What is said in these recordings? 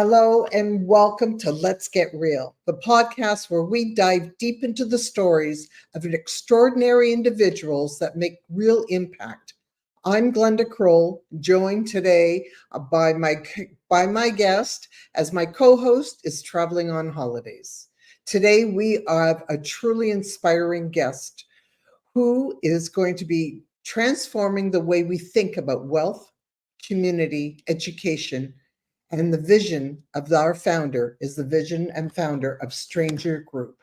Hello and welcome to Let's Get Real, the podcast where we dive deep into the stories of extraordinary individuals that make real impact. I'm Glenda Kroll, joined today by my guest as my co-host is traveling on holidays. Today we have a truly inspiring guest who is going to be transforming the way we think about wealth, community, education, and the vision of our founder is the vision and founder of Stranger Group.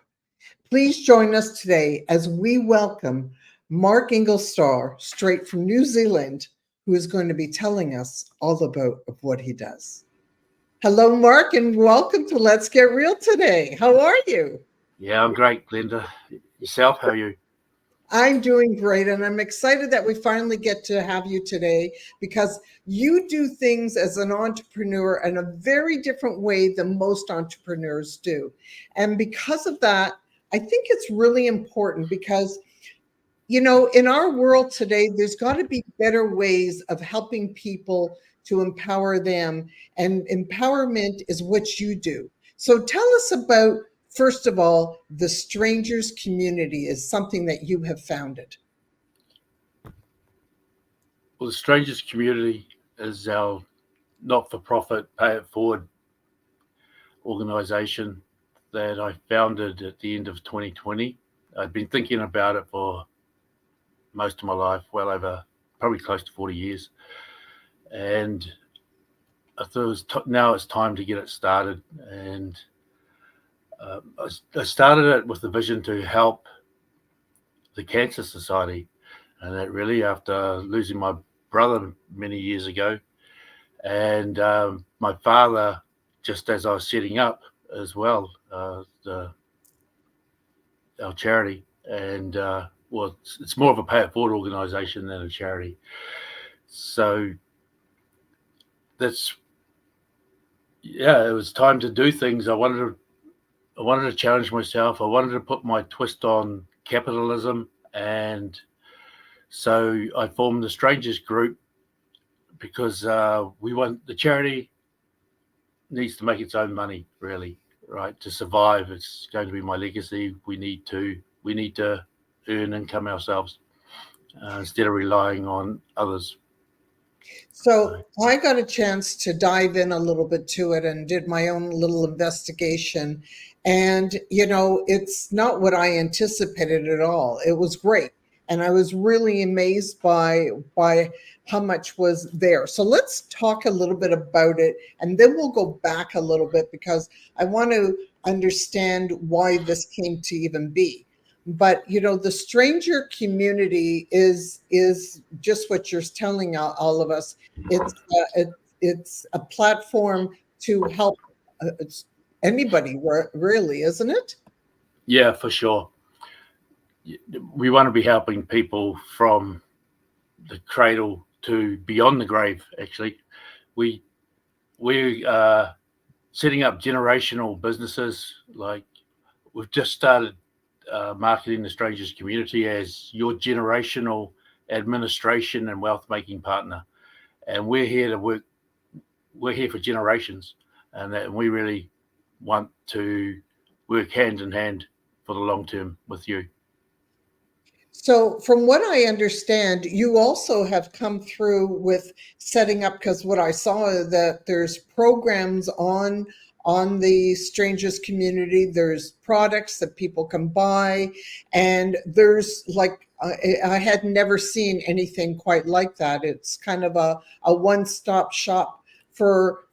Please join us today as we welcome Mark Engstar, straight from New Zealand, who is going to be telling us all about what he does. Hello, Mark, and welcome to Let's Get Real today. How are you? Yeah, I'm great, Glenda. Yourself, how are you? I'm doing great, and I'm excited that we finally get to have you today because you do things as an entrepreneur in a very different way than most entrepreneurs do. And because of that, I think it's really important because, in our world today, there's got to be better ways of helping people to empower them, and empowerment is what you do. So tell us about, first of all, the Strangers Community is something that you have founded. Well, the Strangers Community is our not-for-profit, pay-it-forward organisation that I founded at the end of 2020. I'd been thinking about it for most of my life, well over probably close to 40 years. And I thought now it's time to get it started. And I started it with the vision to help the Cancer Society. And that really after losing my brother many years ago, and my father, just as I was setting up as well, our charity. And it's more of a pay-it-forward organisation than a charity. So it was time to do things. I wanted to challenge myself. I wanted to put my twist on capitalism, and so I formed the Strangers Group because the charity needs to make its own money, really, right? To survive, it's going to be my legacy. We need to earn income ourselves instead of relying on others. So I got a chance to dive in a little bit to it and did my own little investigation. And, it's not what I anticipated at all. It was great. And I was really amazed by how much was there. So let's talk a little bit about it. And then we'll go back a little bit because I want to understand why this came to even be. But the stranger community is just what you're telling all of us. It's a platform to help anybody, really, isn't it? Yeah, for sure. We want to be helping people from the cradle to beyond the grave. Actually, we are setting up generational businesses. Like we've just started marketing the Strangers Community as your generational administration and wealth making partner, and we're here to work. We're here for generations, and we really want to work hand in hand for the long term with you. So, from what I understand, you also have come through with setting up, because what I saw that there's programs on the strangers community. There's products that people can buy, and there's like I had never seen anything quite like that. It's kind of a one-stop shop for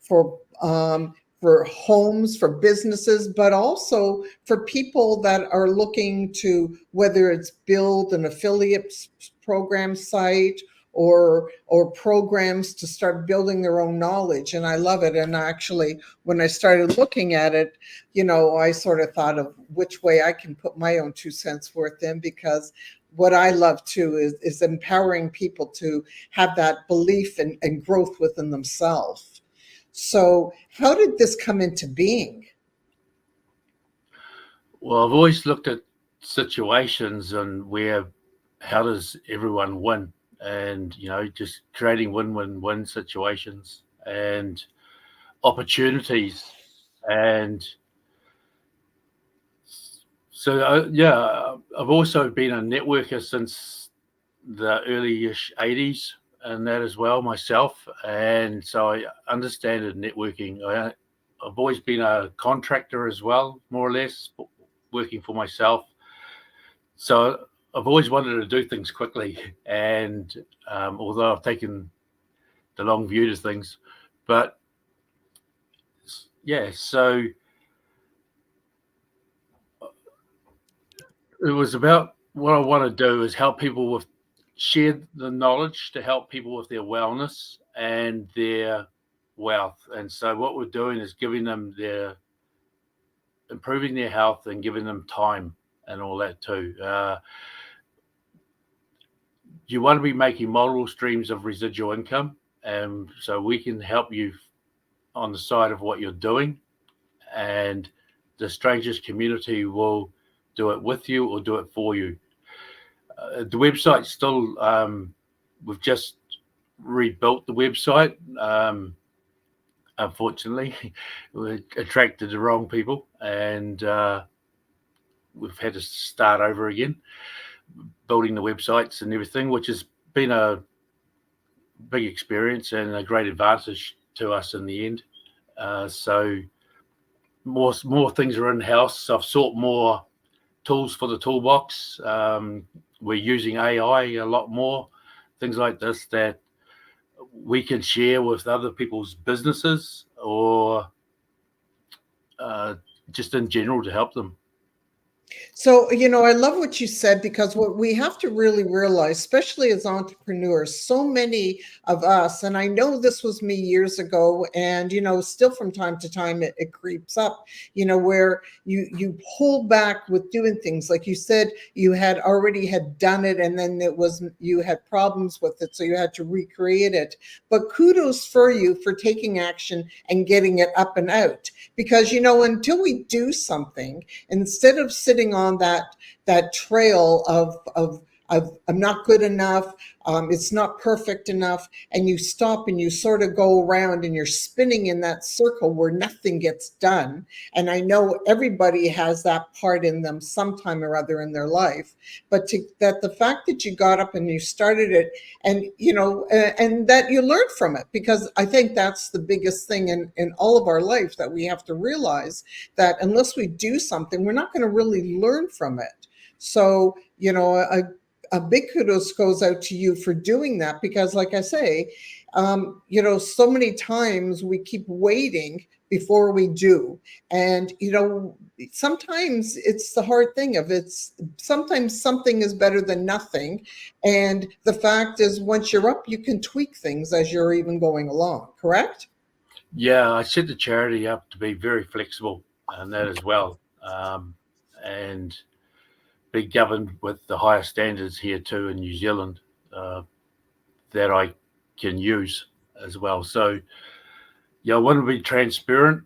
homes, for businesses, but also for people that are looking to, whether it's build an affiliate program site or programs to start building their own knowledge. And I love it. And actually, when I started looking at it, I sort of thought of which way I can put my own 2 cents worth in, because what I love too is empowering people to have that belief and growth within themselves. So how did this come into being? Well, I've always looked at situations and how does everyone win? And, just creating win-win-win situations. And opportunities. And so, yeah, I've also been a networker since the early-ish 80s and that as well myself. And so I understand networking. I've always been a contractor as well, more or less, working for myself. So I've always wanted to do things quickly. And although I've taken the long view to things, but yeah, so it was about what I want to do is help people with share the knowledge to help people with their wellness and their wealth. And so what we're doing is giving them improving their health and giving them time and all that too. You want to be making multiple streams of residual income, and so we can help you on the side of what you're doing, and the Strangers community will do it with you or do it for you. The website's still, we've just rebuilt the website. Unfortunately, we attracted the wrong people, and we've had to start over again, building the websites and everything, which has been a big experience and a great advantage to us in the end. So more things are in-house. I've sought more tools for the toolbox. We're using AI a lot more, things like this that we can share with other people's businesses or just in general to help them. So, I love what you said, because what we have to really realize, especially as entrepreneurs, so many of us, and I know this was me years ago, and, still from time to time it creeps up, where you pull back with doing things. Like you said, you had already had done it, and then you had problems with it, so you had to recreate it. But kudos for you for taking action and getting it up and out. Because, until we do something, instead of sitting on that trail of I'm not good enough, it's not perfect enough, and you stop and you sort of go around and you're spinning in that circle where nothing gets done. And I know everybody has that part in them sometime or other in their life, but that the fact that you got up and you started it, and and that you learned from it, because I think that's the biggest thing in all of our life, that we have to realize that unless we do something, we're not going to really learn from it. So, a big kudos goes out to you for doing that, because like I say, so many times we keep waiting before we do. And, sometimes it's the hard thing of sometimes something is better than nothing. And the fact is, once you're up, you can tweak things as you're even going along, correct? Yeah, I set the charity up to be very flexible and that as well. And be governed with the higher standards here too in New Zealand that I can use as well. So, yeah, I want to be transparent.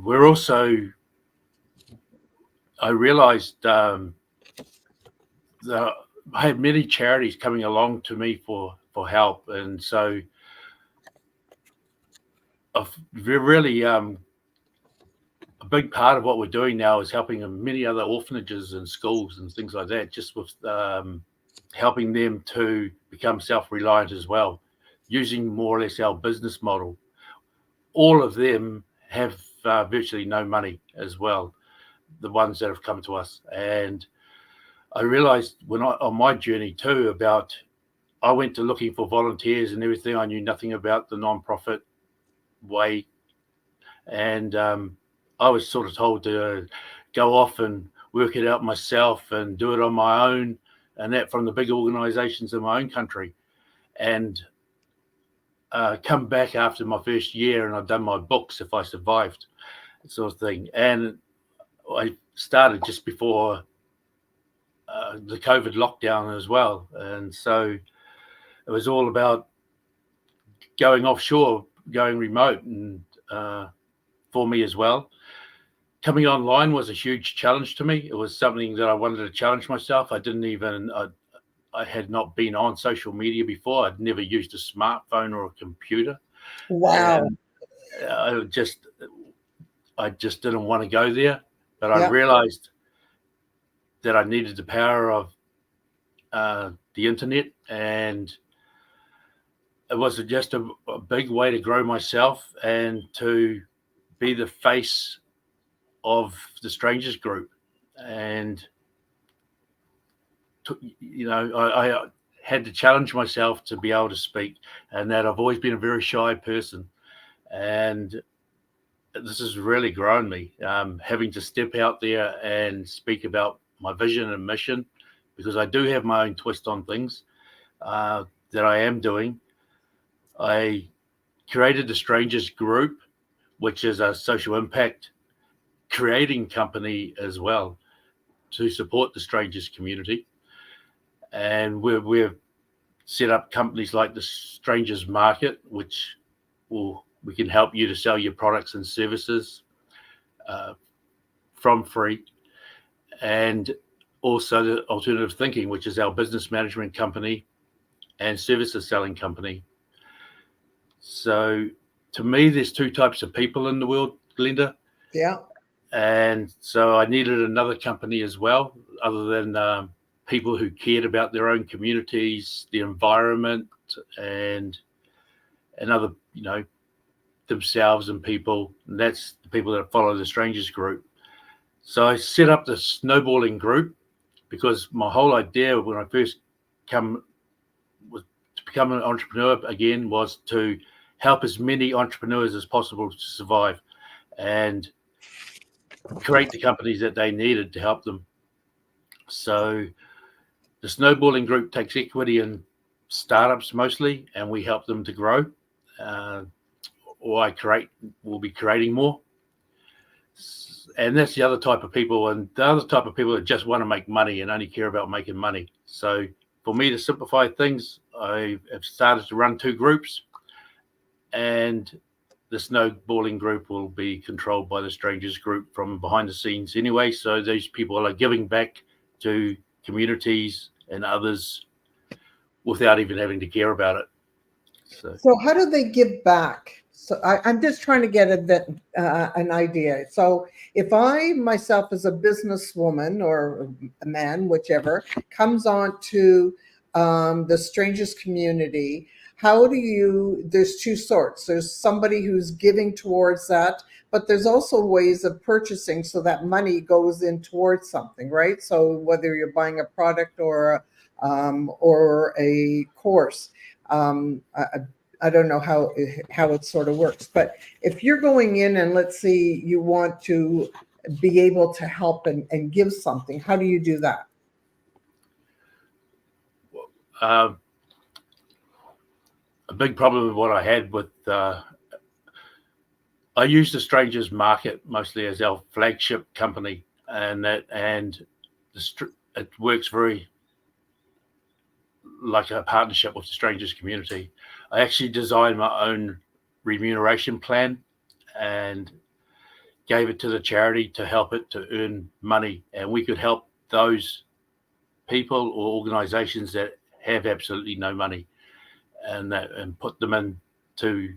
We're also, I realized that I had many charities coming along to me for help. And so I've really, a big part of what we're doing now is helping many other orphanages and schools and things like that, just with helping them to become self-reliant as well, using more or less our business model. All of them have virtually no money as well, the ones that have come to us. And I realized on my journey too, I went to looking for volunteers and everything. I knew nothing about the non-profit way. And I was sort of told to go off and work it out myself and do it on my own, and that from the big organizations in my own country. And come back after my first year, and I've done my books if I survived, sort of thing. And I started just before the COVID lockdown as well. And so it was all about going offshore, going remote, and for me as well. Coming online was a huge challenge to me. It was something that I wanted to challenge myself. I had not been on social media before. I'd never used a smartphone or a computer. Wow. I just didn't want to go there. But I Yeah. realized that I needed the power of the internet, and it was just a big way to grow myself and to be the face of the Strangers Group. And I had to challenge myself to be able to speak, and that I've always been a very shy person, and this has really grown me, having to step out there and speak about my vision and mission, because I do have my own twist on things that I am doing. I created the Strangers Group, which is a social impact creating company as well to support the Strangers community. And we've set up companies like the Strangers Market, which we can help you to sell your products and services from free, and also the Alternative Thinking, which is our business management company and services selling company. So to me, there's two types of people in the world, Glenda. Yeah. And so I needed another company as well, other than people who cared about their own communities, the environment, and other, themselves and people. And that's the people that follow the Strangers Group. So I set up the Snowballing Group because my whole idea when I first to become an entrepreneur again was to help as many entrepreneurs as possible to survive and create the companies that they needed to help them. So the Snowballing Group takes equity in startups mostly, and we help them to grow. Or we'll be creating more. And that's the other type of people. And the other type of people that just want to make money and only care about making money. So for me to simplify things, I have started to run two groups, and the Snowballing Group will be controlled by the Strangers Group from behind the scenes anyway. So these people are giving back to communities and others without even having to care about it. So how do they give back? So I'm just trying to get an idea. So if I myself as a businesswoman or a man, whichever, comes on to the Strangers community, there's two sorts. There's somebody who's giving towards that, but there's also ways of purchasing so that money goes in towards something, right? So whether you're buying a product or a course, I don't know how it sort of works, but if you're going in and let's say you want to be able to help and give something, how do you do that? A big problem with what I had with I use the Strangers Market mostly as our flagship company, and it works very like a partnership with the Strangers community. I actually designed my own remuneration plan and gave it to the charity to help it to earn money, and we could help those people or organizations that have absolutely no money and put them into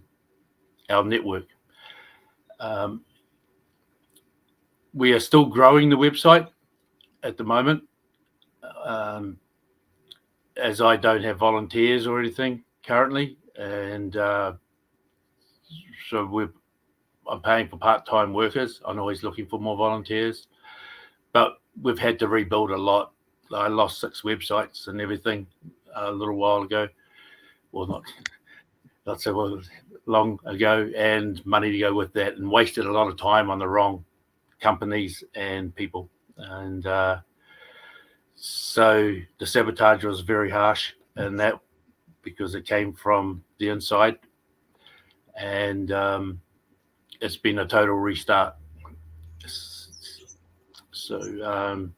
our network. We are still growing the website at the moment, as I don't have volunteers or anything currently, and so I'm paying for part-time workers. I'm always looking for more volunteers, but we've had to rebuild a lot. I lost 6 websites and everything a little while ago. Well, not so long ago, and money to go with that, and wasted a lot of time on the wrong companies and people. And so the sabotage was very harsh, and that because it came from the inside, and it's been a total restart. So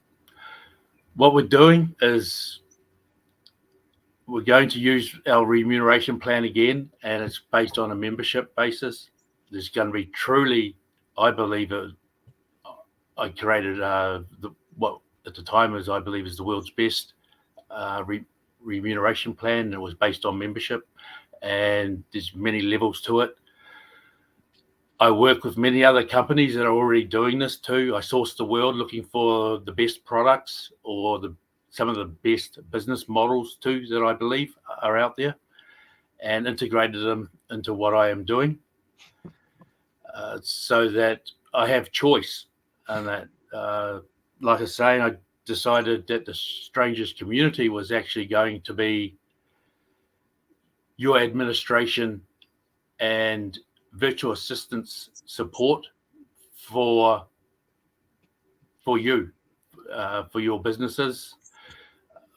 what we're doing is we're going to use our remuneration plan again, and it's based on a membership basis. There's going to be truly, I believe, I created what at the time I believe is the world's best remuneration plan. It was based on membership, and there's many levels to it. I work with many other companies that are already doing this too. I source the world looking for the best products or some of the best business models too that I believe are out there, and integrated them into what I am doing, so that I have choice. And that, like I say, I decided that the strangers community was actually going to be your administration and virtual assistance support for you, for your businesses.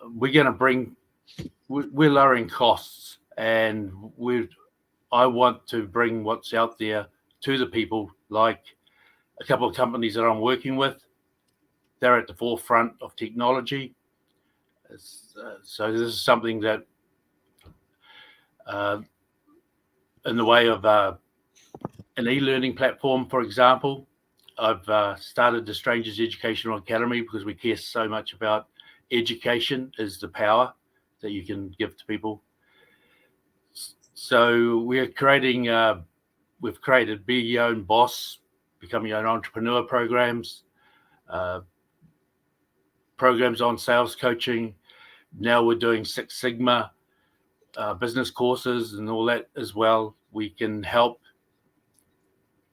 We're lowering costs, and I want to bring what's out there to the people. Like a couple of companies that I'm working with, they're at the forefront of technology. So this is something that, in the way of an e-learning platform, for example, I've started the Strangers Educational Academy because we care so much about education is the power that you can give to people. So we've created Be Your Own Boss, Become Your Own Entrepreneur programs, programs on sales coaching. Now we're doing Six Sigma business courses and all that as well. We can help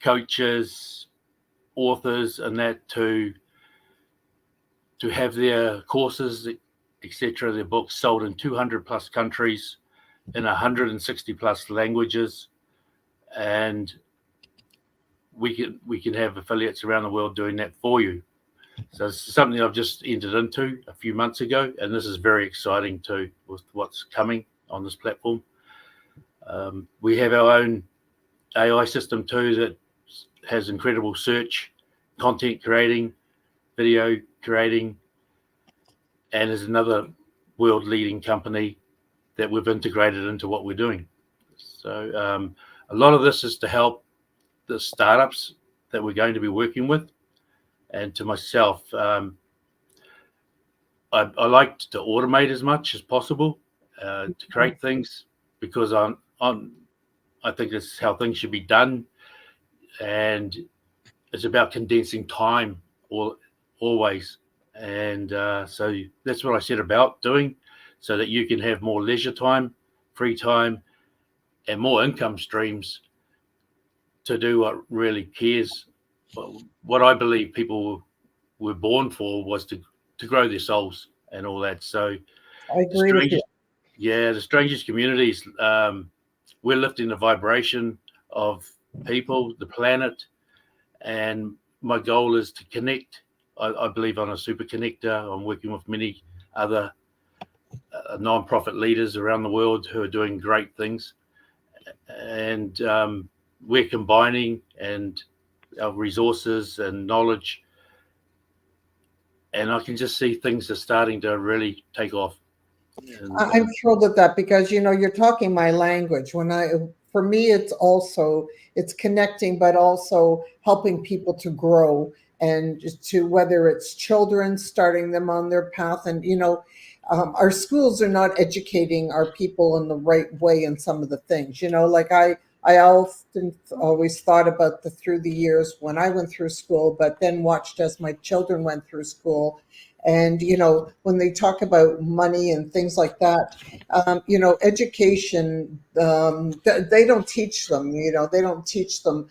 coaches, authors, and that to have their courses, etc., their books sold in 200 plus countries, in 160 plus languages, and we can have affiliates around the world doing that for you. So it's something I've just entered into a few months ago, and this is very exciting too with what's coming on this platform. We have our own AI system too that has incredible search, content creating, video creating, and is another world-leading company that we've integrated into what we're doing. So a lot of this is to help the startups that we're going to be working with. And to myself, I like to automate as much as possible to create things, because I think that's how things should be done, and it's about condensing time always. And so that's what I set about doing, so that you can have more leisure time, free time, and more income streams to do what really cares. What I believe people were born for was to grow their souls and all that. So I agree with you. Yeah, the strangers communities, we're lifting the vibration of people, the planet, and my goal is to connect. I believe I'm a super connector. I'm working with many other non-profit leaders around the world who are doing great things, and we're combining and our resources and knowledge, and I can just see things are starting to really take off. And, I'm thrilled at that, because you're talking my language. For me, it's connecting, but also helping people to grow, and to, whether it's children, starting them on their path. And our schools are not educating our people in the right way in some of the things. Like I always thought about through the years when I went through school, but then watched as my children went through school. And, when they talk about money and things like that, education, they don't teach them, they don't teach them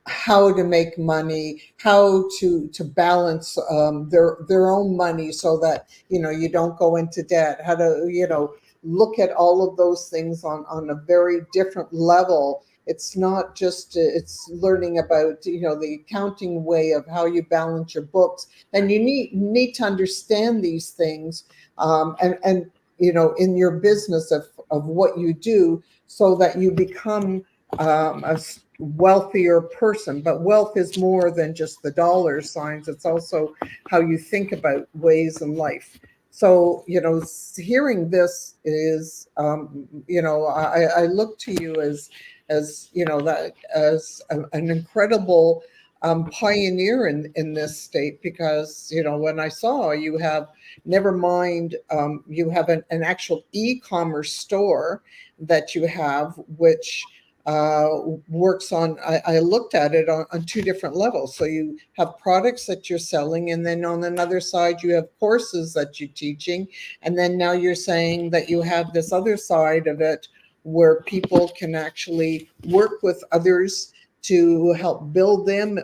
how to make money, how to balance their own money, so that, you don't go into debt, how to, look at all of those things on a very different level. It's not just, it's learning about, the accounting way of how you balance your books. And you need to understand these things, and in your business of what you do, so that you become a wealthier person. But wealth is more than just the dollar signs. It's also how you think about ways in life. So, hearing this is, I look to you as that as an incredible pioneer in this state, because when I saw you have, never mind, you have an actual e-commerce store that you have, which works on, I looked at it on two different levels. So you have products that you're selling, and then on another side, you have courses that you're teaching. And then now you're saying that you have this other side of it where people can actually work with others to help build them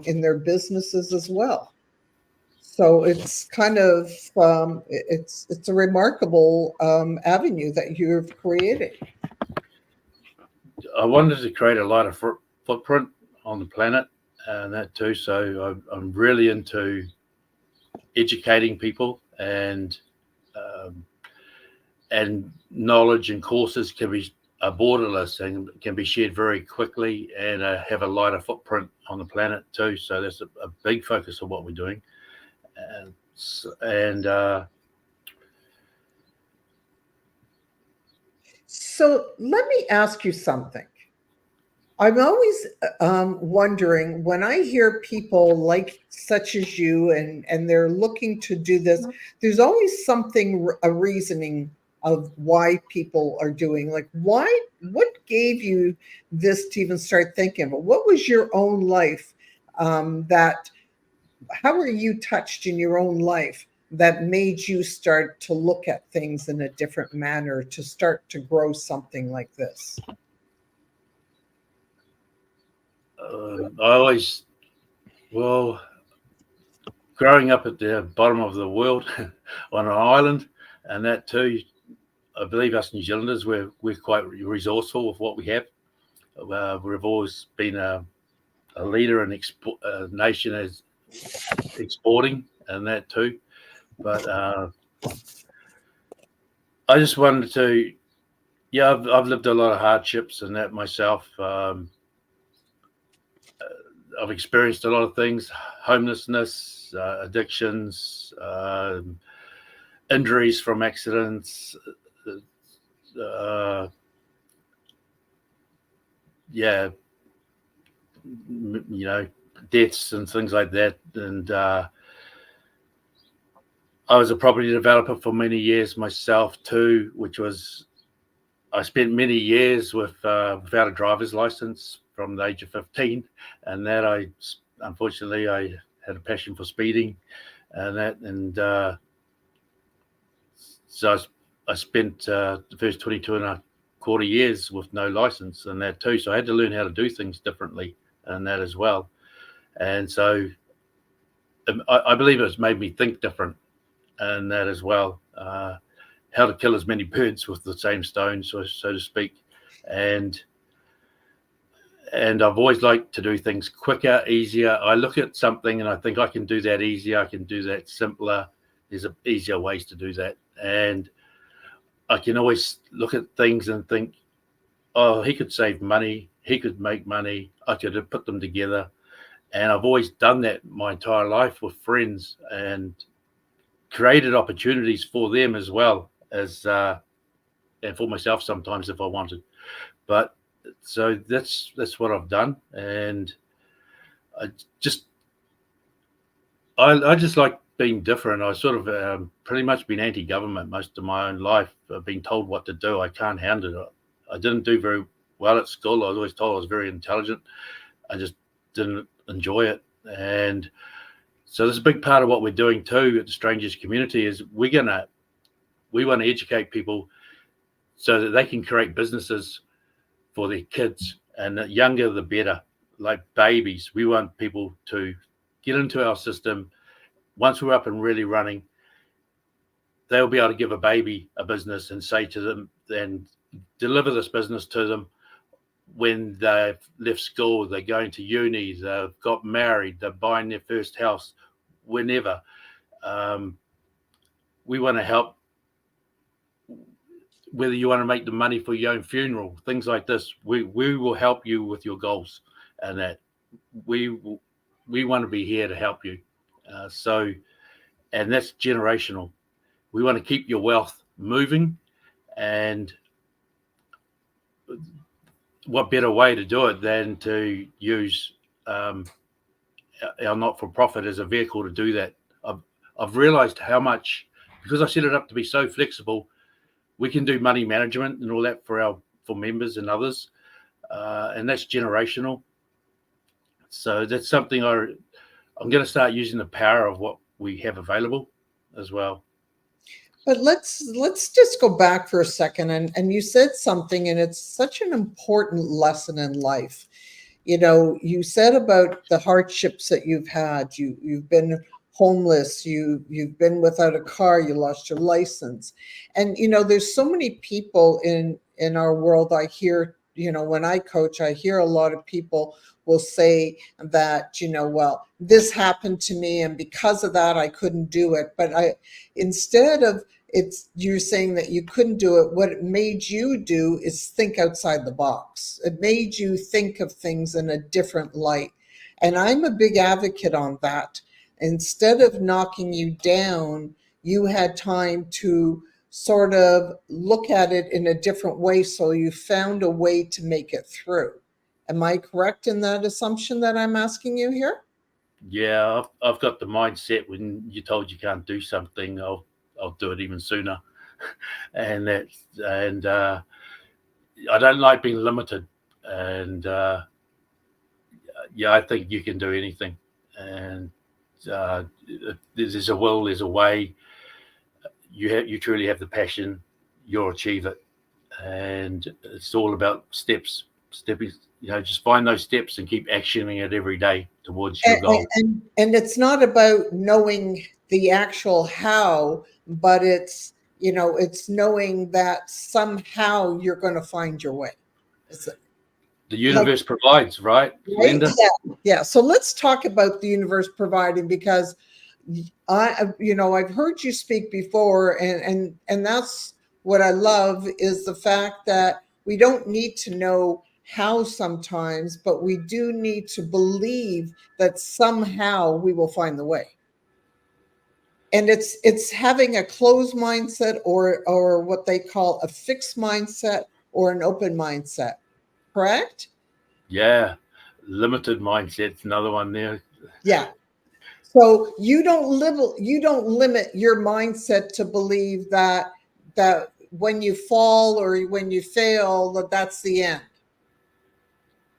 in their businesses as well. So it's kind of, it's a remarkable avenue that you've created. I wanted to create a lighter footprint on the planet and that too. So I'm really into educating people, and knowledge and courses can be borderless and can be shared very quickly, and have a lighter footprint on the planet too. So that's a big focus of what we're doing. So let me ask you something. I'm always wondering, when I hear people like such as you, and they're looking to do this, there's always something, a reasoning of why people are doing, like, what gave you this to even start thinking about? What was your own life that, how were you touched in your own life that made you start to look at things in a different manner, to start to grow something like this? Growing up at the bottom of the world on an island, and that too, I believe us New Zealanders, we're quite resourceful with what we have. We've always been a leader in a nation as exporting, and that too. But I just wanted to, I've lived a lot of hardships and that myself. I've experienced a lot of things: homelessness, addictions, injuries from accidents, deaths and things like that. And I was a property developer for many years myself too, which was, I spent many years without a driver's license from the age of 15, and that unfortunately I had a passion for speeding, so I spent the first 22 and a quarter years with no license and that too. So I had to learn how to do things differently and that as well. And so I believe it's made me think different and that as well. How to kill as many birds with the same stone, so to speak. And I've always liked to do things quicker, easier. I look at something and I think I can do that easier. I can do that simpler. There's easier ways to do that. And I can always look at things and think, oh, he could save money. He could make money. I could have put them together. And I've always done that my entire life with friends, and created opportunities for them as well as, and for myself sometimes if I wanted. But so that's what I've done. And I just like being different. I sort of pretty much been anti-government most of my own life. I've been told what to do. I can't handle it. I didn't do very well at school. I was always told I was very intelligent. I just didn't enjoy it. And so there's a big part of what we're doing too at the Strangers community is we want to educate people so that they can create businesses for their kids, and the younger the better, like babies. We want people to get into our system. Once we're up and really running, they'll be able to give a baby a business and say to them, then deliver this business to them when they've left school, they're going to uni, they've got married, they're buying their first house, whenever. We want to help, whether you want to make the money for your own funeral, things like this. We will help you with your goals, and that we want to be here to help you. And that's generational. We want to keep your wealth moving, and what better way to do it than to use our not-for-profit as a vehicle to do that. I've realized how much, because I set it up to be so flexible, we can do money management and all that for members and others. and that's generational. So that's something I'm going to start using the power of what we have available as well. But let's just go back for a second, and you said something, and it's such an important lesson in life. You know, you said about the hardships that you've had. You've been homeless, you've been without a car, you lost your license. And you know, there's so many people in our world. I hear, you know, when I coach, I hear a lot of people will say that, you know, well, this happened to me and because of that I couldn't do it. But instead of, it's, you're saying that you couldn't do it, what it made you do is think outside the box. It made you think of things in a different light. And I'm a big advocate on that. Instead of knocking you down, you had time to sort of look at it in a different way, so you found a way to make it through. Am I correct in that assumption that I'm asking you here? Yeah, I've got the mindset, when you're told you can't do something, I'll do it even sooner. and I don't like being limited. And yeah, I think you can do anything. And if there's a will, there's a way. You truly have the passion, you'll achieve it. And it's all about steps. You know, just find those steps and keep actioning it every day towards your goal. And it's not about knowing the actual how, but it's, you know, it's knowing that somehow you're going to find your way. The universe provides, right, Glenda? Yeah. So let's talk about the universe providing, because you know, I've heard you speak before, and that's what I love, is the fact that we don't need to know how sometimes, but we do need to believe that somehow we will find the way. And it's having a closed mindset, or what they call a fixed mindset, or an open mindset. Correct? Yeah. Limited mindset's another one there. Yeah. So you don't limit your mindset to believe that when you fall or when you fail, that's the end.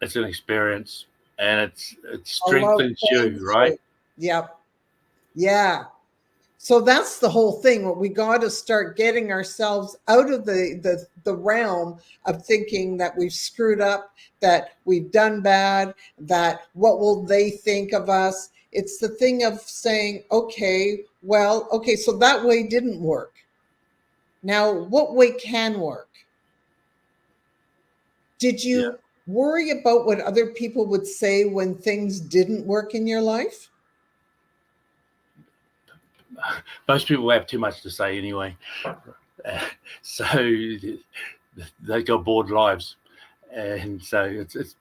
It's an experience, and it strengthens you, right? Yep. Yeah. So that's the whole thing. What we got to start getting ourselves out of the realm of thinking that we've screwed up, that we've done bad, that what will they think of us? It's the thing of saying, okay, well, okay, so that way didn't work. Now, what way can work? Did you worry about what other people would say when things didn't work in your life? Most people have too much to say anyway. So they've got bored lives. And so it's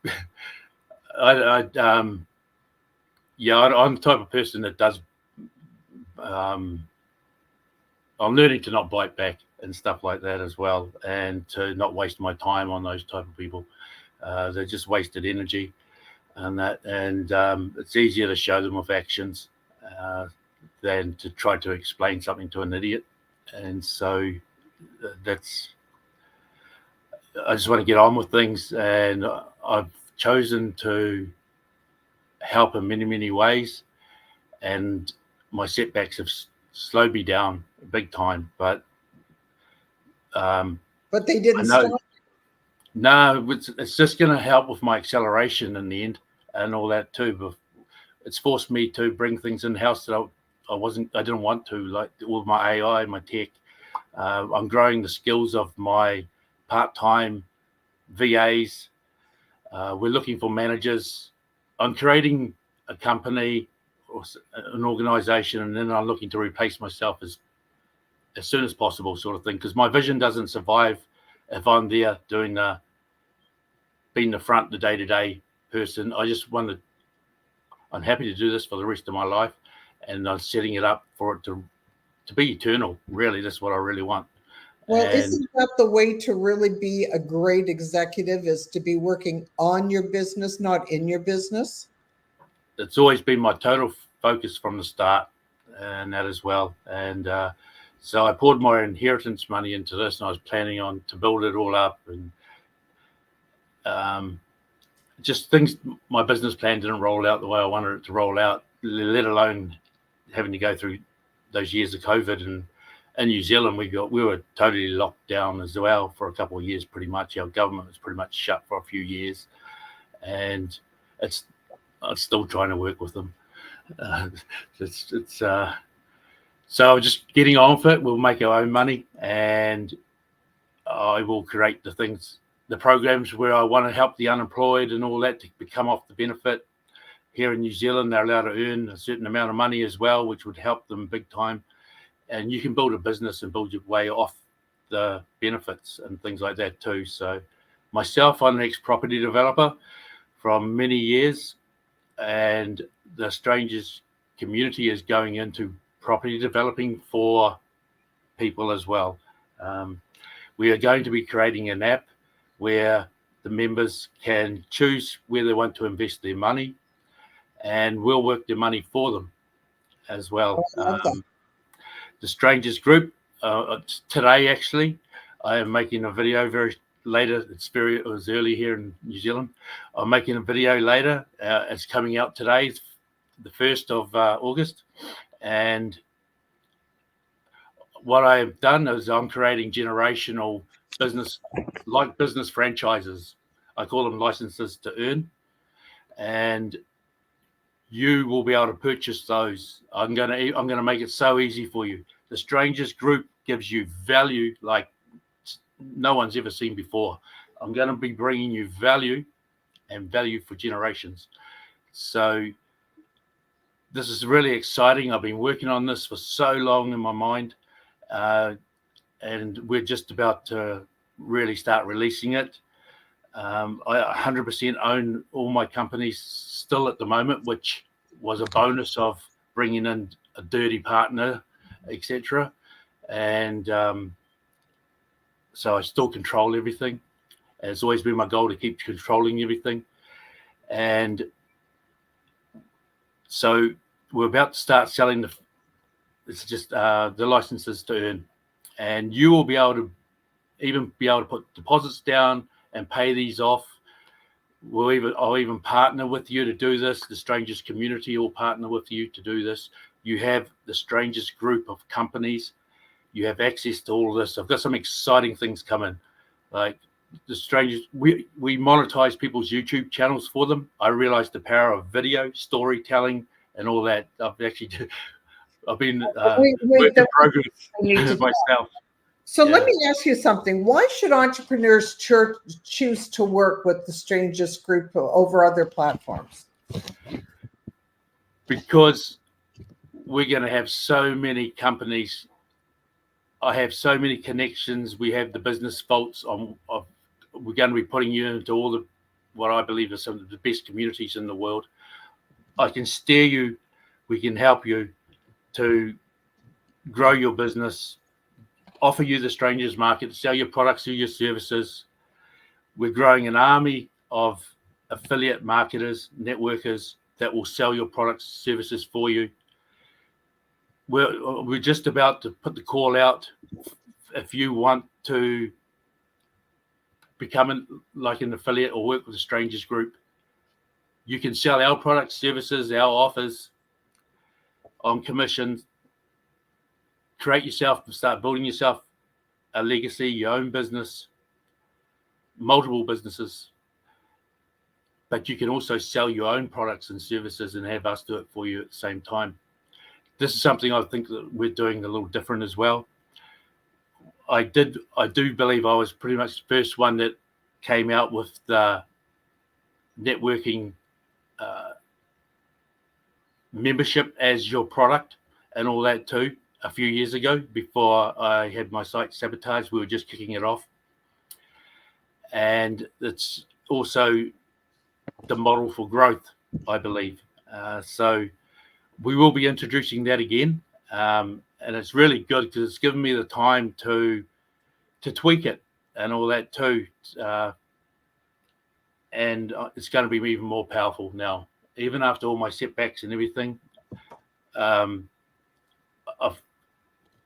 yeah, I'm the type of person that does, I'm learning to not bite back and stuff like that as well, and to not waste my time on those type of people. They're just wasted energy, and it's easier to show them with actions than to try to explain something to an idiot. And so I just want to get on with things, and I've chosen to help in many, many ways, and my setbacks have slowed me down big time. But they didn't stop. No, it's just going to help with my acceleration in the end and all that too. But it's forced me to bring things in house that I didn't want to, like all my AI, my tech. I'm growing the skills of my part-time VAs. We're looking for managers. I'm creating a company or an organization, and then I'm looking to replace myself as soon as possible, sort of thing, because my vision doesn't survive if I'm there doing being the front, the day-to-day person. I'm happy to do this for the rest of my life, and I'm setting it up for it to be eternal. Really, that's what I really want. Well, isn't that the way to really be a great executive, is to be working on your business, not in your business? It's always been my total focus from the start, and that as well. And so I poured my inheritance money into this, and I was planning on to build it all up. And just things, my business plan didn't roll out the way I wanted it to roll out, let alone having to go through those years of COVID. And in New Zealand, we were totally locked down as well for a couple of years, pretty much. Our government was pretty much shut for a few years, and I'm still trying to work with them. So just getting on with it. We'll make our own money, and I will create the programs where I want to help the unemployed and all that to come off the benefit. Here in New Zealand, they're allowed to earn a certain amount of money as well, which would help them big time. And you can build a business and build your way off the benefits and things like that too. So myself, I'm an ex-property developer from many years, and the Strangers community is going into property developing for people as well. We are going to be creating an app where the members can choose where they want to invest their money, and we'll work their money for them as well. The Strangers Group, today actually, I am making a video very later. It was early here in New Zealand. I'm making a video later. It's coming out today, the 1st of August. And what I have done is I'm creating generational business franchises. I call them licenses to earn. And you will be able to purchase those. I'm going to make it so easy for you. The Strangers Group gives you value like no one's ever seen before. I'm going to be bringing you value and value for generations. So this is really exciting. I've been working on this for so long in my mind, and we're just about to really start releasing it. I 100% own all my companies still at the moment, which was a bonus of bringing in a dirty partner, etc. And so I still control everything. And it's always been my goal to keep controlling everything. And so we're about to start selling the licenses to earn. And you will be able to put deposits down and pay these off. I'll even partner with you to do this. The Strangers community will partner with you to do this. You have the Strangers group of companies. You have access to all of this. I've got some exciting things coming. Like the Strangers, we monetize people's YouTube channels for them. I realized the power of video, storytelling, and all that. I've been work in progress myself. So let me ask you something. Why should entrepreneurs choose to work with the Strangers Group over other platforms? Because we're going to have so many companies. I have so many connections. We have the business vaults. We're going to be putting you into all what I believe are some of the best communities in the world. I can steer you. We can help you to grow your business, offer you the Strangers market, sell your products or your services. We're growing an army of affiliate marketers, networkers that will sell your products, services for you. We're just about to put the call out. If you want to become an affiliate or work with the Strangers Group, you can sell our products, services, our offers on commission. Start building yourself a legacy, your own business, multiple businesses. But you can also sell your own products and services and have us do it for you at the same time. This is something I think that we're doing a little different as well. I do believe I was pretty much the first one that came out with the networking membership as your product and all that too. A few years ago, before I had my site sabotaged, we were just kicking it off. And it's also the model for growth, I believe. So we will be introducing that again. And it's really good because it's given me the time to tweak it and all that too. And it's going to be even more powerful now. Even after all my setbacks and everything,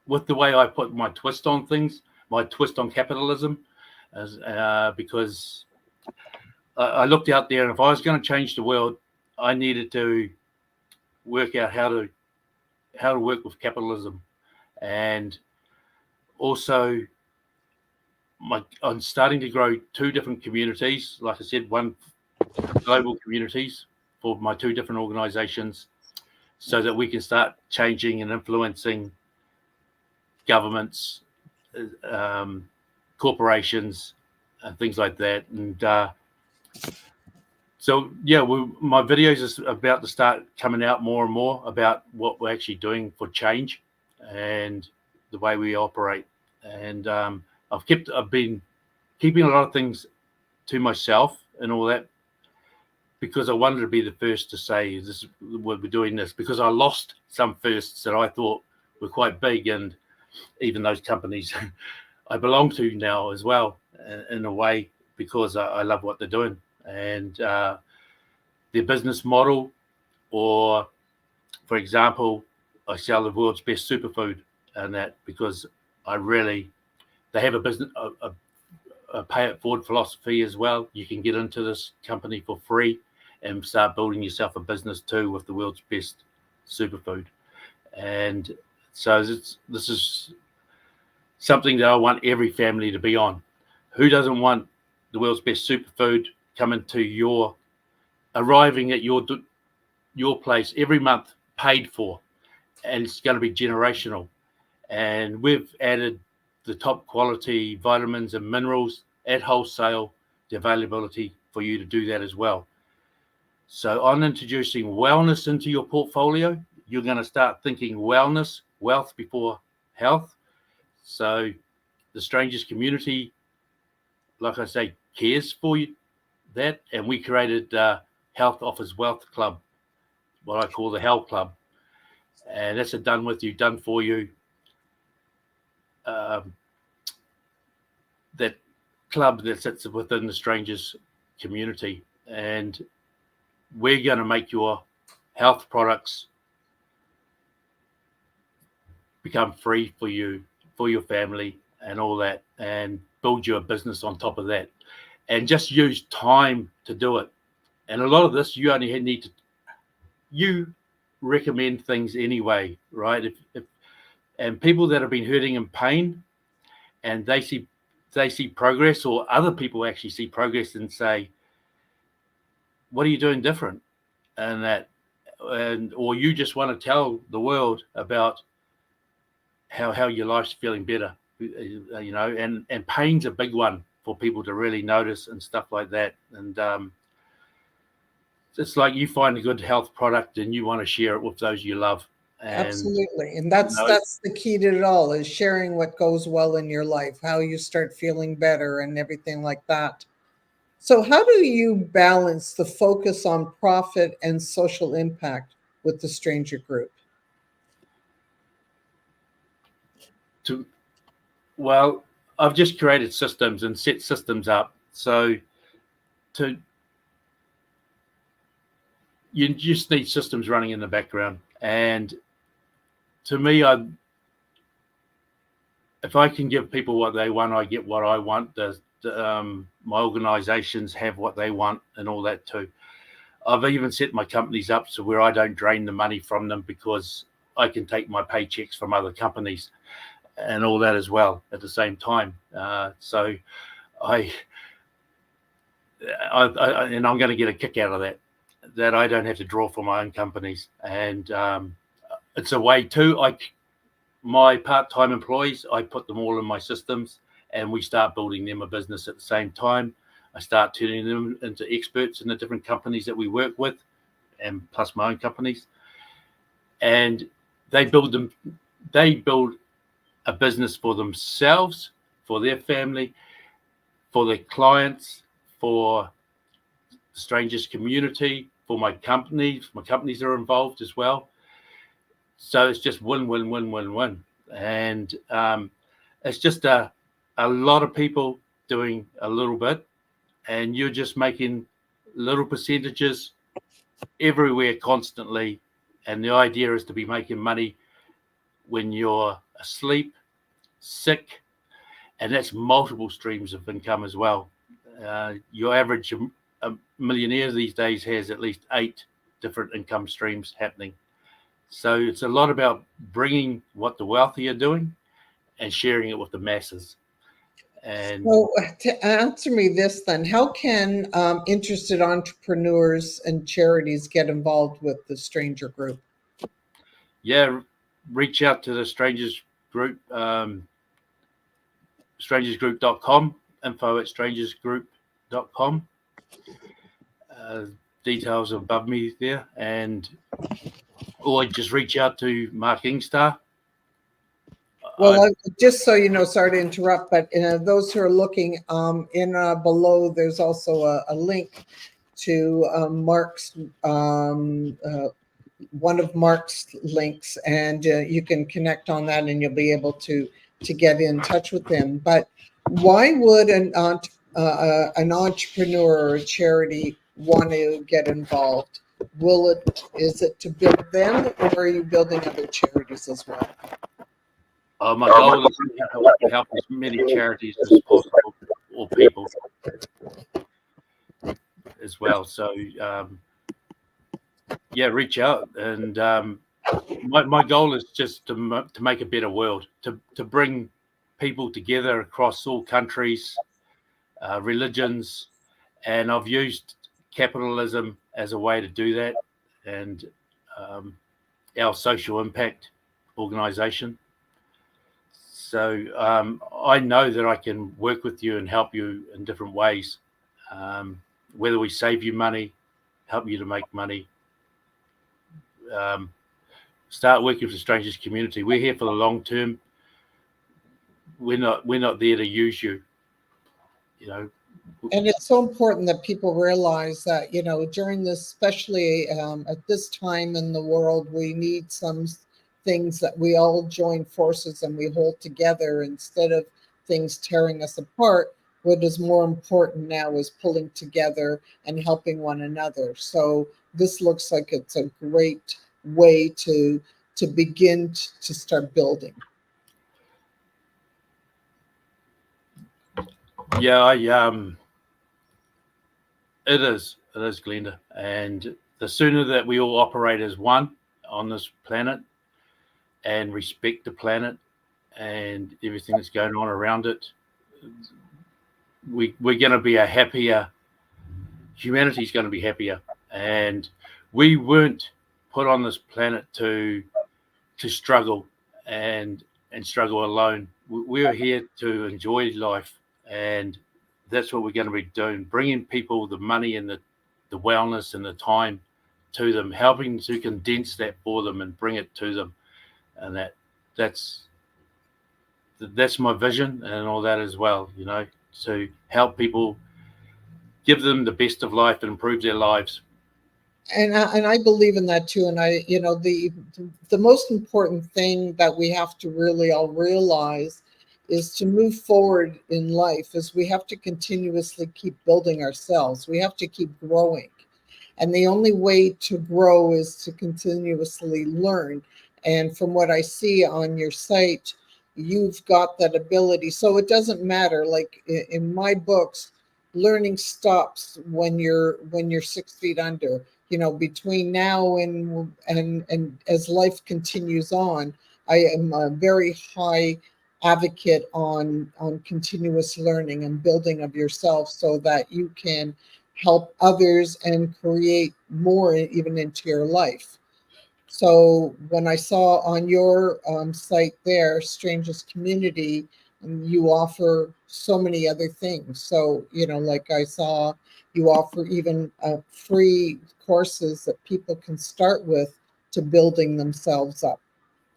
with the way I put my twist on things, my twist on capitalism, because I looked out there, and if I was going to change the world, I needed to work out how to work with capitalism, and also I'm starting to grow 2 different communities. Like I said, one global communities for my 2 different organizations, so that we can start changing and influencing governments, corporations, and things like that. And so, yeah, my videos is about to start coming out more and more about what we're actually doing for change and the way we operate. And I've been keeping a lot of things to myself and all that, because I wanted to be the first to say this, we're doing this, because I lost some firsts that I thought were quite big, and even those companies I belong to now as well, in a way, because I love what they're doing, and their business model. Or, for example, I sell the world's best superfood, and that because they have a business, a pay it forward philosophy as well. You can get into this company for free and start building yourself a business too with the world's best superfood. And so this is something that I want every family to be on. Who doesn't want the world's best superfood arriving at your place every month, paid for, and it's going to be generational. And we've added the top quality vitamins and minerals at wholesale, the availability for you to do that as well. So on introducing wellness into your portfolio, you're going to start thinking wellness, wealth before health. So the Strangers community, like I say, cares for you, that. And we created Health Offers Wealth Club, what I call the Health Club. And that's a done with you, done for you. That club that sits within the Strangers community. And we're going to make your health products become free for you, for your family, and all that, and build you a business on top of that. And just use time to do it. And a lot of this, you only need to, you recommend things anyway, right? And people that have been hurting in pain, and they see progress, or other people actually see progress and say, what are you doing different? Or you just want to tell the world about how your life's feeling better, and pain's a big one for people to really notice and stuff like that. And it's like you find a good health product and you want to share it with those you love. And, absolutely. And that's the key to it all, is sharing what goes well in your life, how you start feeling better and everything like that. So how do you balance the focus on profit and social impact with the Stranger Group? Well, I've just created systems and set systems up. So you just need systems running in the background. And to me, if I can give people what they want, I get what I want. My organizations have what they want and all that too. I've even set my companies up so where I don't drain the money from them, because I can take my paychecks from other companies and all that as well at the same time. So and I'm going to get a kick out of that I don't have to draw from my own companies. And it's a way too. My part-time employees, I put them all in my systems, and we start building them a business at the same time. I start turning them into experts in the different companies that we work with, and plus my own companies. And they build a business for themselves, for their family, for their clients, for the Strangers community, for my companies. My companies are involved as well. So it's just win, win, win, win, win. And it's just a lot of people doing a little bit, and you're just making little percentages everywhere constantly. And the idea is to be making money when you're asleep, sick, and that's multiple streams of income as well. Your average millionaire these days has at least 8 different income streams happening. So it's a lot about bringing what the wealthy are doing and sharing it with the masses. And so to answer me this then, how can interested entrepreneurs and charities get involved with the Stranger Group? yeah, reach out to the Strangers Group, strangersgroup.com, info@strangersgroup.com. Details above me there, or just reach out to Mark Engstar. Well, just so you know, sorry to interrupt, but those who are looking below, there's also a link to Mark's one of Mark's links, and you can connect on that, and you'll be able to get in touch with him. But why would an entrepreneur or a charity want to get involved? Is it to build them, or are you building other charities as well? My goal is to help as many charities as possible, or people as well. So, reach out. And my goal is just to make a better world, to bring people together across all countries, religions. And I've used capitalism as a way to do that, and our social impact organization. So I know that I can work with you and help you in different ways, whether we save you money, help you to make money, start working for the Strangers community. We're here for the long term. We're not there to use you, you know. And it's so important that people realize that, you know, during this, especially at this time in the world, we need some things that we all join forces and we hold together instead of things tearing us apart. What is more important now is pulling together and helping one another. So this looks like it's a great way to begin to start building. Yeah, it is, Glenda. And the sooner that we all operate as one on this planet and respect the planet and everything that's going on around it, we're going to be a happier, humanity's going to be happier. And we weren't put on this planet to struggle and struggle alone. We are here to enjoy life, and that's what we're going to be doing, bringing people the money and the wellness and the time to them, helping to condense that for them and bring it to them. And that's my vision and all that as well, you know, to help people, give them the best of life and improve their lives. And I believe in that too. And you know, the most important thing that we have to really all realize is to move forward in life is we have to continuously keep building ourselves. We have to keep growing. And the only way to grow is to continuously learn. And from what I see on your site, you've got that ability. So it doesn't matter. Like in my books, learning stops when you're 6 feet under. You know, between now and as life continues on, I am a very high advocate on continuous learning and building of yourself so that you can help others and create more even into your life. So when I saw on your site there, Strangers Community, you offer so many other things. So, you know, like I saw, you offer even free courses that people can start with to building themselves up.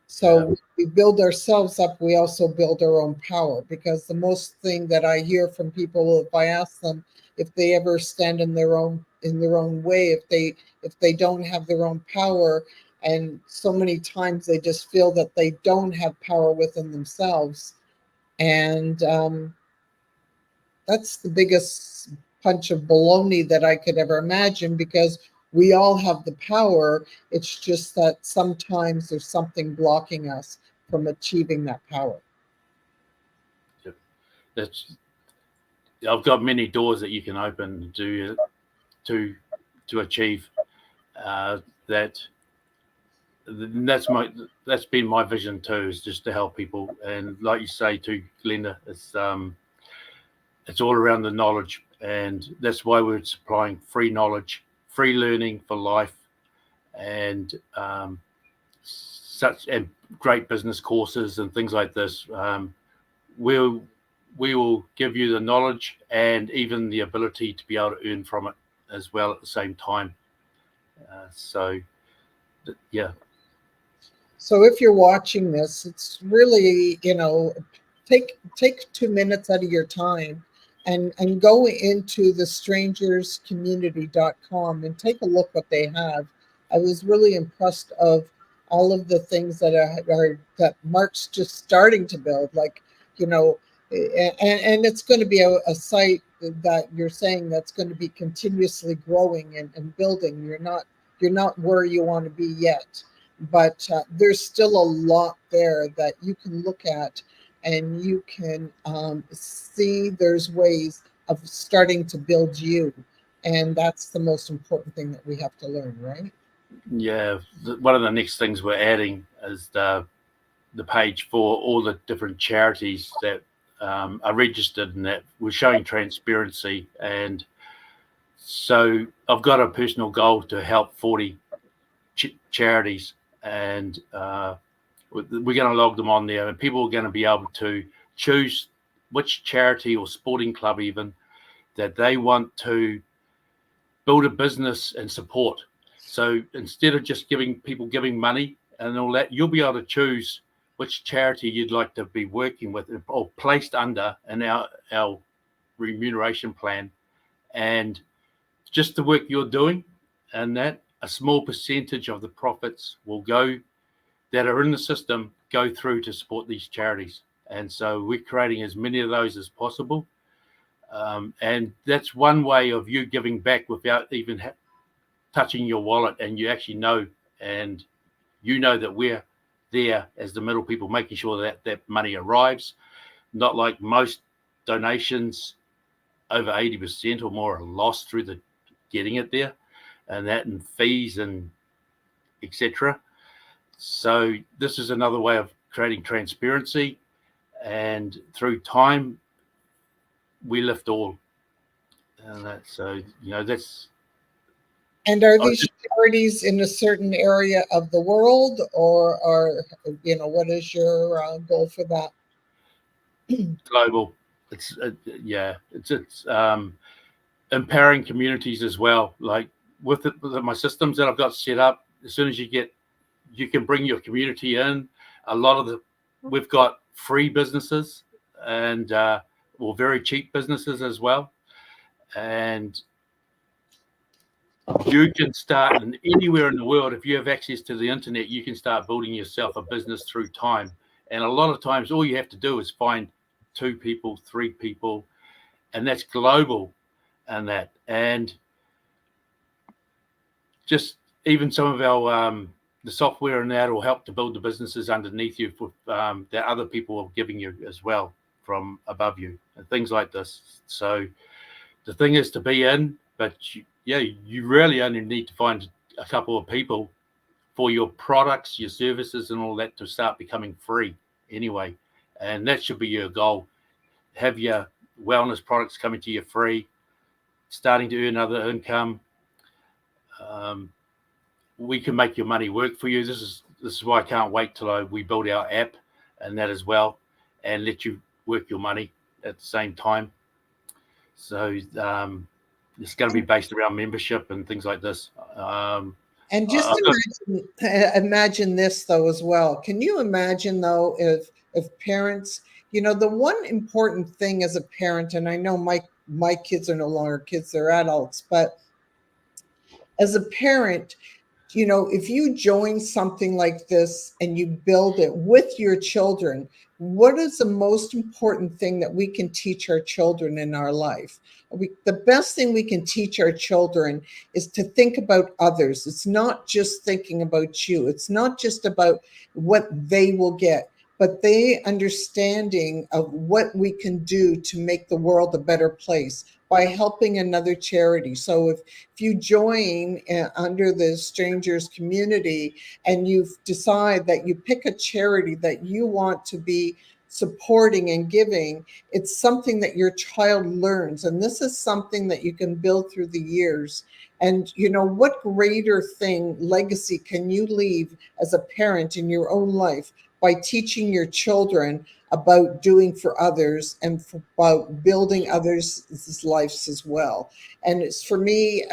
So we build ourselves up, we also build our own power, because the most thing that I hear from people, if I ask them if they ever stand in their own way, if they don't have their own power, and so many times they just feel that they don't have power within themselves. And that's the biggest punch of baloney that I could ever imagine, because we all have the power. It's just that sometimes there's something blocking us from achieving that power. I've got many doors that you can open to to achieve. That's been my vision too, is just to help people. And like you say too, Glenda, it's all around the knowledge, and that's why we're supplying free knowledge, free learning for life, and great business courses and things like this. We will give you the knowledge and even the ability to be able to earn from it as well at the same time. Yeah. So if you're watching this, it's really, take 2 minutes out of your time and go into the strangerscommunity.com and take a look what they have. I was really impressed of all of the things that that Mark's just starting to build, and it's going to be a site that you're saying that's going to be continuously growing and building. You're not where you want to be yet, but there's still a lot there that you can look at, and you can see there's ways of starting to build you. And that's the most important thing that we have to learn, right? Yeah. One of the next things we're adding is the page for all the different charities that are registered, and that we're showing transparency. And so I've got a personal goal to help 40 charities, and we're going to log them on there, and people are going to be able to choose which charity or sporting club even that they want to build a business and support. So instead of just giving money and all that, you'll be able to choose which charity you'd like to be working with or placed under in our remuneration plan. And just the work you're doing, and that a small percentage of the profits will go that are in the system go through to support these charities. And so we're creating as many of those as possible. And that's one way of you giving back without even touching your wallet, and you actually know, and that we're there as the middle people, making sure that money arrives. Not like most donations, over 80% or more are lost through the getting it there, and that and fees and etc. So this is another way of creating transparency, and through time we lift all. And that's. And are these charities in a certain area of the world, or what is your goal for that? Global. It's empowering communities as well. Like with my systems that I've got set up, as soon as you can bring your community in. A lot of we've got free businesses and very cheap businesses as well, and you can start anywhere in the world. If you have access to the internet, you can start building yourself a business through time. And a lot of times all you have to do is find 2 people, 3 people, and that's global. And just even some of our the software and that will help to build the businesses underneath you for that other people are giving you as well from above you, and things like this. So the thing is to be in, but you really only need to find a couple of people for your products, your services, and all that to start becoming free anyway. And that should be your goal. Have your wellness products coming to you free, starting to earn other income. We can make your money work for you. This is why I can't wait till we build our app and that as well, and let you work your money at the same time. So it's going to be based around membership and things like this. And just imagine this though as well. Can you imagine though if parents, the one important thing as a parent, and I know my kids are no longer kids, they're adults, but as a parent, if you join something like this and you build it with your children, what is the most important thing that we can teach our children in our life? The best thing we can teach our children is to think about others. It's not just thinking about you. It's not just about what they will get, but they understanding of what we can do to make the world a better place by helping another charity. So if you join under the strangers community and you decide that you pick a charity that you want to be supporting and giving, it's something that your child learns. And this is something that you can build through the years. And, you know, what greater thing, legacy can you leave as a parent in your own life by teaching your children about doing for others and about building others' lives as well. And it's for me,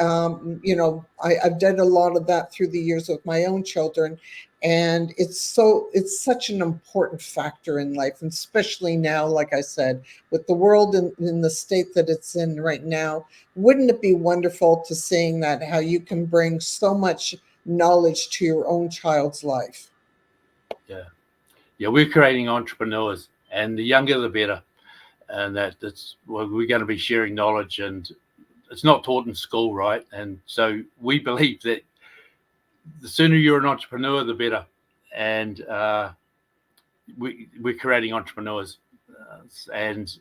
you know, I've done a lot of that through the years with my own children. And it's such an important factor in life, and especially now, like I said, with the world in the state that it's in right now. Wouldn't it be wonderful to seeing that, how you can bring so much knowledge to your own child's life? Yeah, we're creating entrepreneurs, and the younger the better. And that's well, we're going to be sharing knowledge, and it's not taught in school, right? And so we believe that the sooner you're an entrepreneur, the better. And we're creating entrepreneurs, and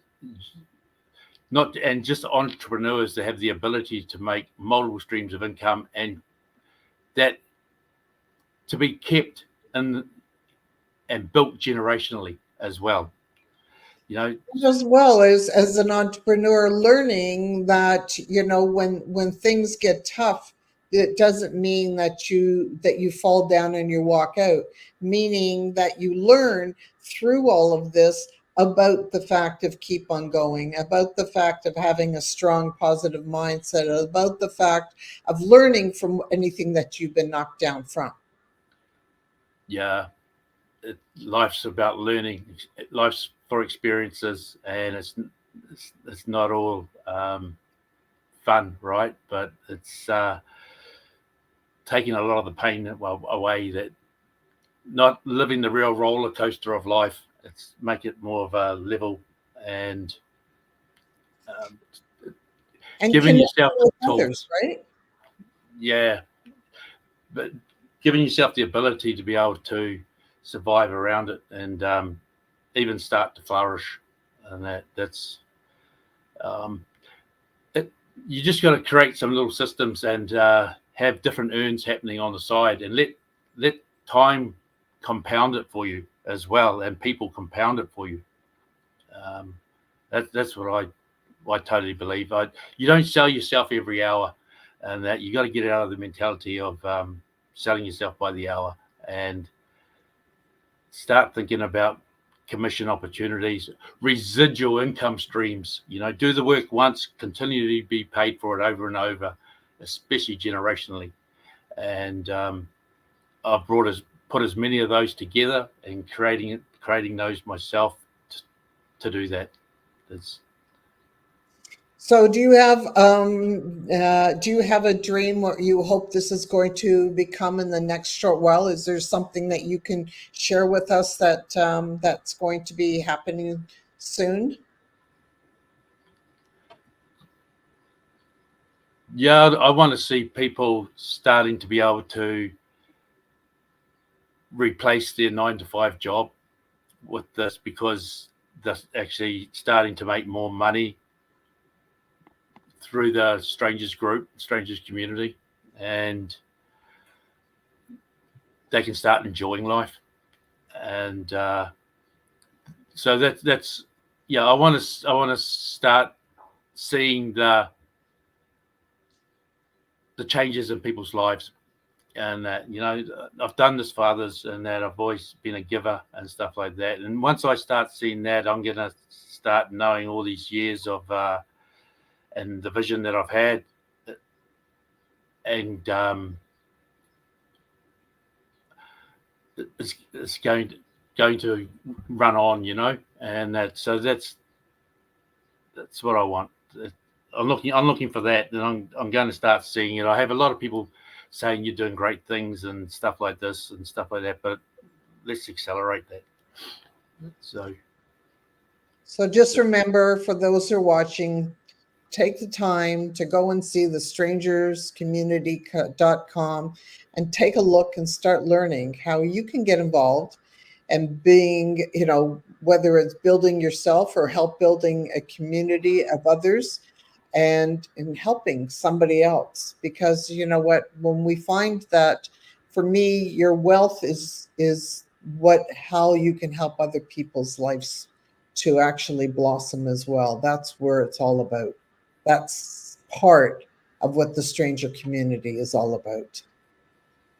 just entrepreneurs that have the ability to make multiple streams of income, and that to be kept in and built generationally as well. You know, as well as an entrepreneur, learning that, you know, when things get tough, it doesn't mean that you fall down and you walk out, meaning that you learn through all of this about the fact of keep on going, about the fact of having a strong positive mindset, about the fact of learning from anything that you've been knocked down from. Yeah, life's about learning. Life's for experiences, and it's not all fun, right? But it's taking a lot of the pain away. That not living the real roller coaster of life. It's make it more of a level, and giving yourself the tools, others, right? Yeah, but giving yourself the ability to be able to survive around it, and even start to flourish. And that's you just got to create some little systems, and have different earns happening on the side, and let time compound it for you as well, and people compound it for you. That's what I totally believe. You don't sell yourself every hour, and that you got to get out of the mentality of selling yourself by the hour, and start thinking about commission opportunities, residual income streams. You know, do the work once, continue to be paid for it over and over, especially generationally. And I've put as many of those together, and creating those myself to do that. So do you have a dream what you hope this is going to become in the next short while? Is there something that you can share with us that that's going to be happening soon? Yeah, I want to see people starting to be able to replace their 9-to-5 job with this, because they're actually starting to make more money through the strangers community, and they can start enjoying life. And so that's yeah, I want to start seeing the changes in people's lives, and that, you know, I've done this for others, and that I've always been a giver and stuff like that. And once I start seeing that, I'm going to start knowing all these years of and the vision that I've had, and it's going to run on, you know. And that's what I want. I'm looking for that, and I'm going to start seeing it. I have a lot of people saying you're doing great things and stuff like this and stuff like that, but let's accelerate that. So just remember, for those who are watching, take the time to go and see the strangerscommunity.com and take a look and start learning how you can get involved and being, you know, whether it's building yourself or help building a community of others. and in helping somebody else. Because you know what, when we find that, for me, your wealth is how you can help other people's lives to actually blossom as well. That's where it's all about. That's part of what the stranger community is all about.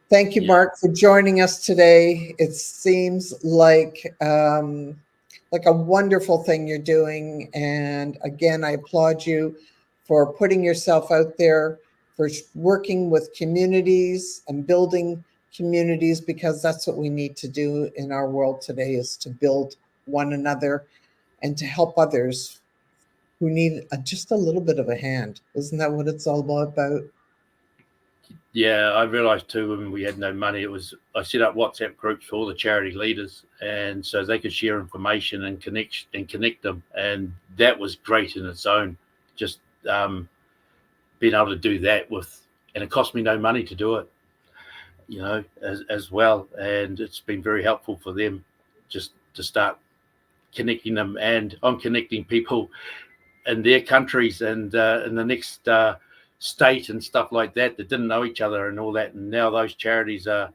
Thank you, Yeah. Mark, for joining us today. It seems like a wonderful thing you're doing. And again, I applaud you for putting yourself out there, for working with communities and building communities, because that's what we need to do in our world today, is to build one another and to help others who need just a little bit of a hand. Isn't that what it's all about? Yeah, I realised too when we had no money, I set up WhatsApp groups for all the charity leaders, and so they could share information and connect them, and that was great in its own. Just being able to do that and it cost me no money to do it, as well, and it's been very helpful for them just to start connecting them, and I'm connecting people in their countries and in the next state and stuff like that didn't know each other and all that, and now those charities I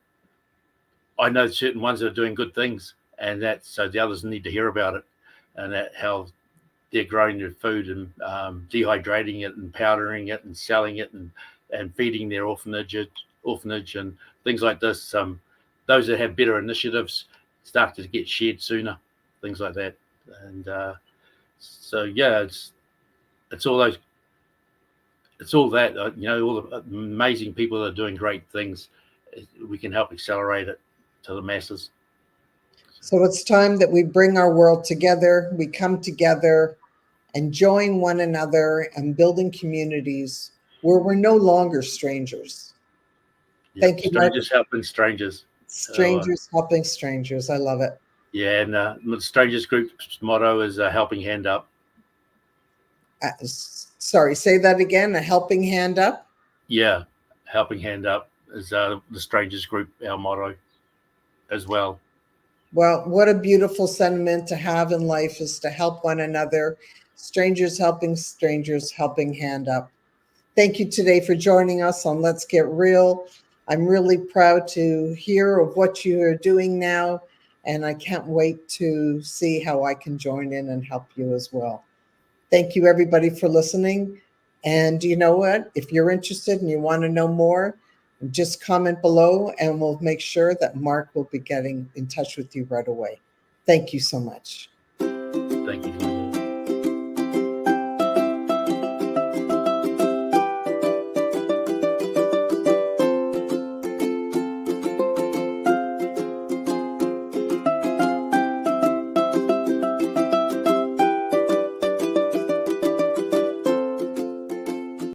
know certain ones that are doing good things, and that so the others need to hear about it, and that how they're growing their food and dehydrating it and powdering it and selling it and feeding their orphanage and things like this. Those that have better initiatives start to get shared sooner, things like that. And so yeah, it's all those, it's all that, all the amazing people that are doing great things. We can help accelerate it to the masses. So it's time that we bring our world together. We come together and join one another and building communities where we're no longer strangers. Yeah, Thank you, Mark. strangers helping strangers. Strangers helping strangers. I love it. Yeah, and the Strangers Group's motto is a helping hand up. Sorry, say that again. A helping hand up? Yeah, helping hand up is the Strangers Group, our motto as well. Well, what a beautiful sentiment to have in life, is to help one another. Strangers helping hand up. Thank you today for joining us on Let's Get Real. I'm really proud to hear of what you are doing now, and I can't wait to see how I can join in and help you as well. Thank you, everybody, for listening. And you know what? If you're interested and you want to know more, just comment below and we'll make sure that Mark will be getting in touch with you right away. Thank you so much. Thank you.